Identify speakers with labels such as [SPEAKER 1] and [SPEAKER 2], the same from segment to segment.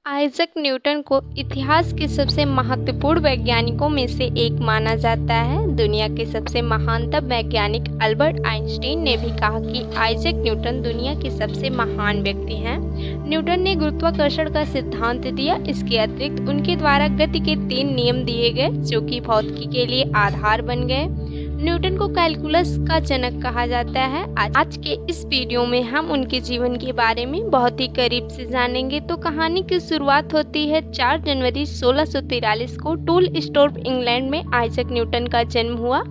[SPEAKER 1] Isaac Newton को इतिहास के सबसे महत्वपूर्ण वैज्ञानिकों में से एक माना जाता है। दुनिया के सबसे महानतम वैज्ञानिक अल्बर्ट आइंस्टीन ने भी कहा कि आइजैक न्यूटन दुनिया के सबसे महान व्यक्ति हैं। न्यूटन ने गुरुत्वाकर्षण का सिद्धांत दिया। इसके अतिरिक्त उनके द्वारा गति के 3 नियम दिए गए जो कि भौतिकी के लिए आधार बन गए। न्यूटन को कैलकुलस का जनक कहा जाता है। आज के इस वीडियो में हम उनके जीवन के बारे में बहुत ही करीब से जानेंगे। तो कहानी की शुरुआत होती है 4 जनवरी 1643 को टूलस्टोर्प इंग्लैंड में आइजैक न्यूटन का जन्म हुआ।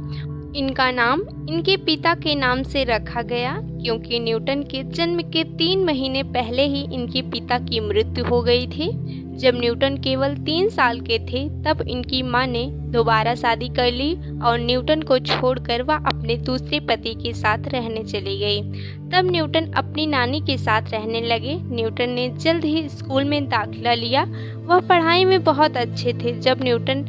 [SPEAKER 1] इनका नाम इनके पिता के नाम से रखा गया क्योंकि न्यूटन के जन्म के 3 महीने पहले ही इनके पिता की मृत्यु हो गई थी। जब न्यूटन केवल 3 साल के थे तब इनकी मां ने दोबारा शादी कर ली और न्यूटन को छोड़कर वह अपने दूसरे पति के साथ रहने चली गई। तब न्यूटन अपनी नानी के साथ रहने लगे। न्यूटन ने जल्द ही स्कूल में दाखिला लिया। वह पढ़ाई में बहुत अच्छे थे। जब न्यूटन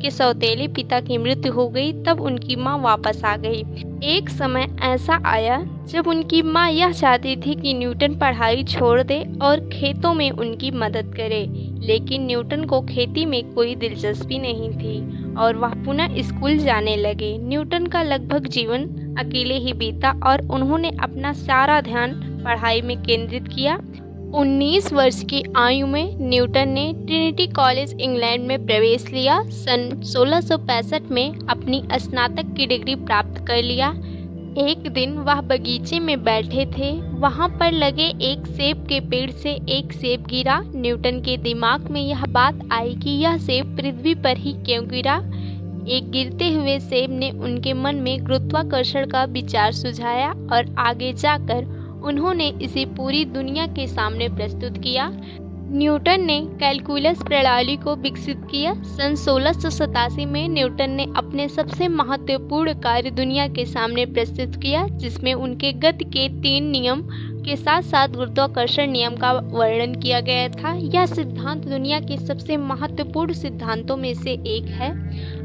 [SPEAKER 1] के सौतेले पिता की मृत्यु हो गई तब उनकी मां वापस आ गई। एक समय ऐसा आया जब उनकी मां यह चाहती थी कि न्यूटन पढ़ाई छोड़ दे और खेतों में उनकी मदद करे, लेकिन न्यूटन को खेती में कोई दिलचस्पी नहीं थी और वह पुनः स्कूल जाने लगे। न्यूटन का लगभग जीवन अकेले ही बीता और उन्होंने अपना सारा ध्यान पढ़ाई में केंद्रित किया। 19 वर्ष की आयु में न्यूटन ने ट्रिनिटी कॉलेज इंग्लैंड में प्रवेश लिया। सन 1665 में अपनी स्नातक की डिग्री प्राप्त कर लिया। एक दिन वह बगीचे में बैठे थे। वहां पर लगे एक सेब के पेड़ से एक सेब गिरा। न्यूटन के दिमाग में यह बात आई कि यह सेब पृथ्वी पर ही क्यों गिरा। एक गिरते हुए सेब ने उनके मन में गुरुत्वाकर्षण का विचार सुझाया और आगे जाकर उन्होंने इसे पूरी दुनिया के सामने प्रस्तुत किया। न्यूटन ने कैलकुलस प्रणाली को विकसित किया। सन 1687 में न्यूटन ने अपने सबसे महत्वपूर्ण कार्य दुनिया के सामने प्रस्तुत किया, जिसमें उनके गति के 3 नियम के साथ साथ गुरुत्वाकर्षण नियम का वर्णन किया गया था। यह सिद्धांत दुनिया के सबसे महत्वपूर्ण सिद्धांतों में से एक है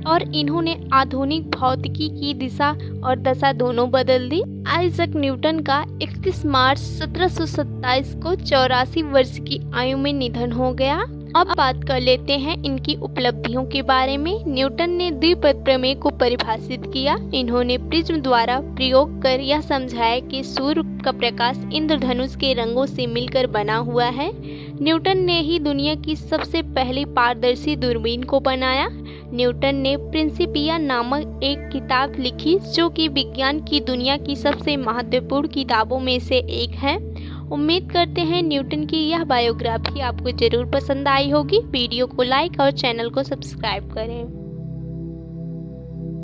[SPEAKER 1] और इन्होंने आधुनिक भौतिकी की दिशा और दशा दोनों बदल दी। आइजैक न्यूटन का 31 मार्च 1727 को 84 वर्ष की आयु में निधन हो गया। अब बात कर लेते हैं इनकी उपलब्धियों के बारे में। न्यूटन ने द्विपद प्रमेय को परिभाषित किया। इन्होंने प्रिज्म द्वारा प्रयोग कर यह समझाया कि सूर्य का प्रकाश इंद्रधनुष के रंगों से मिलकर बना हुआ है। न्यूटन ने ही दुनिया की सबसे पहली पारदर्शी दूरबीन को बनाया। न्यूटन ने प्रिंसिपिया नामक एक किताब लिखी जो कि विज्ञान की दुनिया की सबसे महत्वपूर्ण किताबों में से एक है। उम्मीद करते हैं न्यूटन की यह बायोग्राफी आपको जरूर पसंद आई होगी। वीडियो को लाइक और चैनल को सब्सक्राइब करें।